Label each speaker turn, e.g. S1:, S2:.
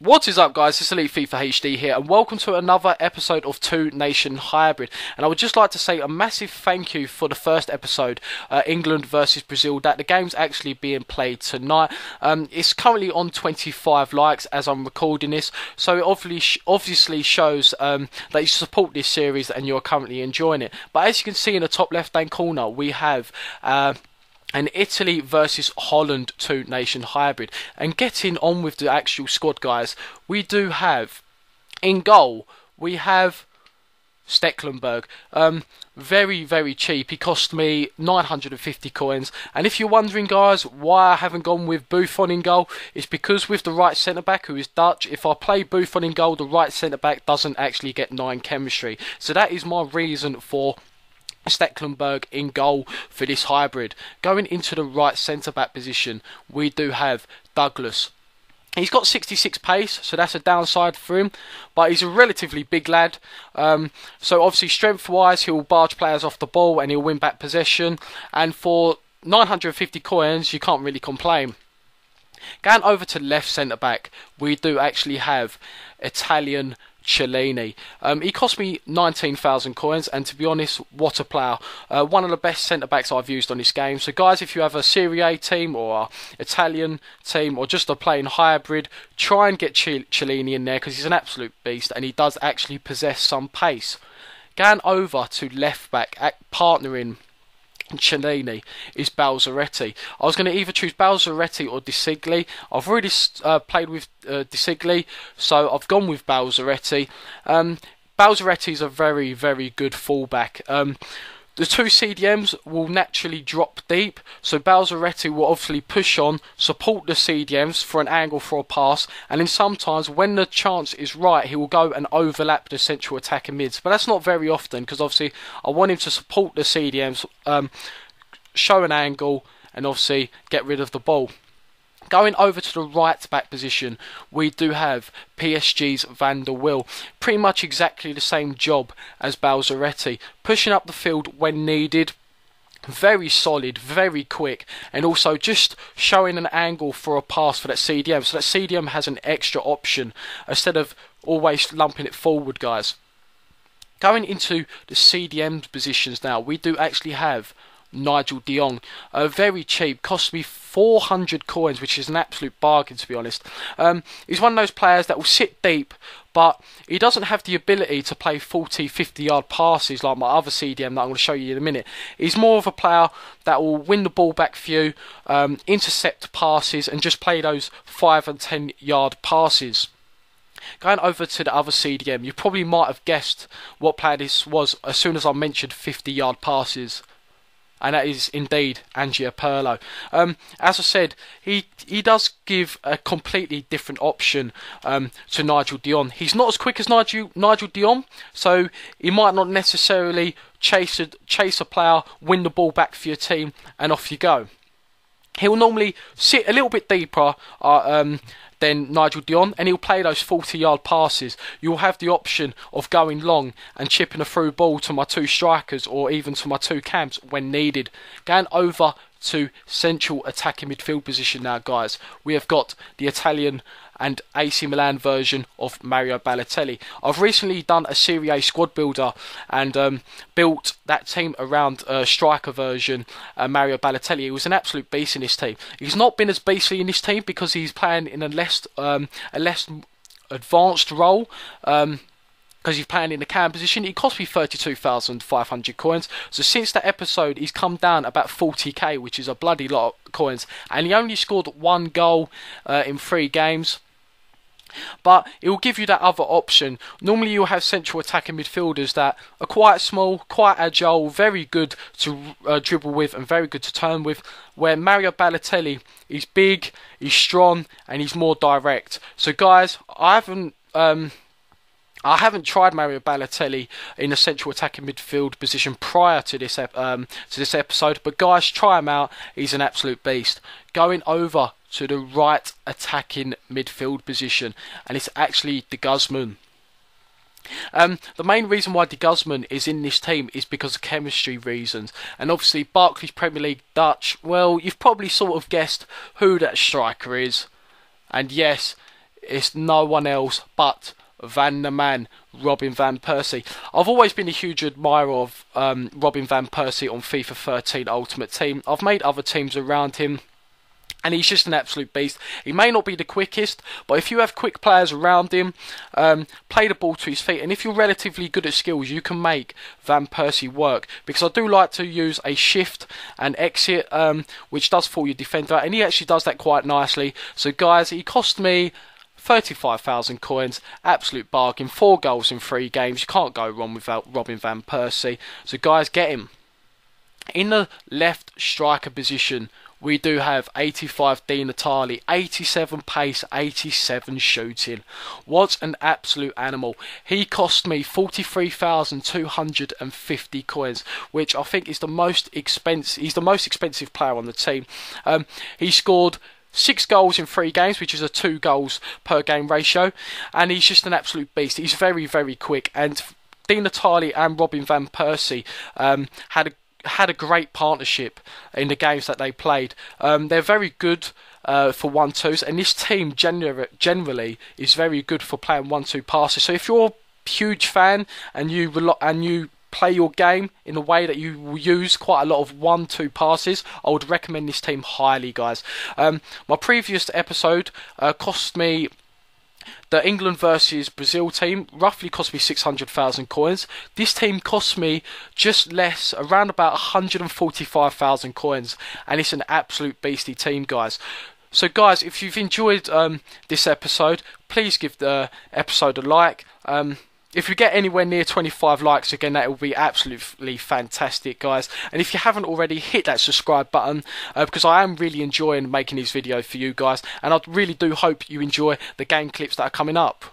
S1: What is up, guys? It's Elite FIFA HD here, and welcome to another episode of Two Nation Hybrid. And I would just like to say a massive thank you for the first episode, England versus Brazil. That the game's actually being played tonight. It's currently on 25 likes as I'm recording this, so it obviously shows that you support this series and you're currently enjoying it. But as you can see in the top left-hand corner, we have an Italy versus Holland Two Nation Hybrid. And getting on with the actual squad, guys, we do have, in goal, we have Stecklenburg. Very, very cheap. He cost me 950 coins. And if you're wondering, guys, why I haven't gone with Buffon in goal, it's because with the right centre-back, who is Dutch, if I play Buffon in goal, the right centre-back doesn't actually get 9 chemistry. So that is my reason for Stecklenburg in goal for this hybrid. Going into the right centre-back position, we do have Douglas. He's got 66 pace, so that's a downside for him, but he's a relatively big lad. So obviously strength-wise, he'll barge players off the ball and he'll win back possession. And for 950 coins, you can't really complain. Going over to left centre-back, we do actually have Italian Cellini. He cost me 19,000 coins, and to be honest, what a player. One of the best centre-backs I've used on this game. So guys, if you have a Serie A team or an Italian team or just a plain hybrid, try and get Cellini in there because he's an absolute beast and he does actually possess some pace. Going over to left-back, partnering Cellini is Balzaretti. I was going to either choose Balzaretti or De Sigli. I've already played with De Sigli, so I've gone with Balzaretti. Balzaretti is a very, very good fullback. The two CDMs will naturally drop deep, so Balzaretti will obviously push on, support the CDMs for an angle for a pass, and then sometimes when the chance is right, he will go and overlap the central attacking mids. But that's not very often, because obviously I want him to support the CDMs, show an angle, and obviously get rid of the ball. Going over to the right back position, we do have PSG's Van der Wiel. Pretty much exactly the same job as Balzaretti. Pushing up the field when needed. Very solid, very quick, and also just showing an angle for a pass for that CDM. So that CDM has an extra option instead of always lumping it forward, guys. Going into the CDM positions now, we do actually have Nigel de Jong, very cheap, cost me 400 coins, which is an absolute bargain, to be honest. He's one of those players that will sit deep, but he doesn't have the ability to play 40, 50 yard passes like my other CDM that I'm going to show you in a minute. He's more of a player that will win the ball back for you, intercept passes, and just play those 5 and 10 yard passes. Going over to the other CDM, you probably might have guessed what player this was as soon as I mentioned 50 yard passes. And that is indeed Andrea Pirlo. As I said, he does give a completely different option to Nigel de Jong. He's not as quick as Nigel de Jong, so he might not necessarily chase a player, win the ball back for your team, and off you go. He'll normally sit a little bit deeper than Nigel de Jong, and he'll play those 40-yard passes. You'll have the option of going long and chipping a through ball to my two strikers or even to my two cams when needed. Going over to central attacking midfield position now, guys. We have got the Italian and AC Milan version of Mario Balotelli. I've recently done a Serie A squad builder and built that team around striker version Mario Balotelli. He was an absolute beast in this team. He's not been as beastly in this team because he's playing in a less advanced role. Because he's playing in the cam position. It cost me 32,500 coins. So since that episode, he's come down about 40k, which is a bloody lot of coins. And he only scored 1 goal in 3 games. But it will give you that other option. Normally you'll have central attacking midfielders that are quite small, quite agile, very good to dribble with and very good to turn with. Where Mario Balotelli is big, he's strong, and he's more direct. So guys, I haven't tried Mario Balotelli in a central attacking midfield position prior to this episode, but guys, try him out. He's an absolute beast. Going over to the right attacking midfield position, and it's actually De Guzman. The main reason why De Guzman is in this team is because of chemistry reasons, and obviously Barclays Premier League Dutch. Well, you've probably sort of guessed who that striker is, and yes, it's no one else but Van the Man, Robin van Persie. I've always been a huge admirer of Robin van Persie on FIFA 13 Ultimate Team. I've made other teams around him, and he's just an absolute beast. He may not be the quickest, but if you have quick players around him, play the ball to his feet, and if you're relatively good at skills, you can make Van Persie work. Because I do like to use a shift and exit, which does fool your defender, and he actually does that quite nicely. So guys, he cost me 35,000 coins, absolute bargain, 4 goals in 3 games. You can't go wrong without Robin van Persie. So guys, get him. In the left striker position, we do have 85 Di Natale, 87 pace, 87 shooting. What an absolute animal. He cost me 43,250 coins, which I think is the most expensive. He's the most expensive player on the team. He scored 6 goals in 3 games, which is a 2 goals per game ratio, and he's just an absolute beast. He's very, very quick, and Di Natale and Robin van Persie had a great partnership in the games that they played. They're very good for 1-2s, and this team generally is very good for playing 1-2 passes. So if you're a huge fan and you play your game in a way that you will use quite a lot of 1-2 passes, I would recommend this team highly, guys. My previous episode cost me, the England versus Brazil team roughly cost me 600,000 coins. This team cost me just less, around about 145,000 coins, and it's an absolute beastly team, guys. So guys, if you've enjoyed this episode, please give the episode a like. If you get anywhere near 25 likes, again, that will be absolutely fantastic, guys. And if you haven't already, hit that subscribe button, because I am really enjoying making these videos for you guys, and I really do hope you enjoy the game clips that are coming up.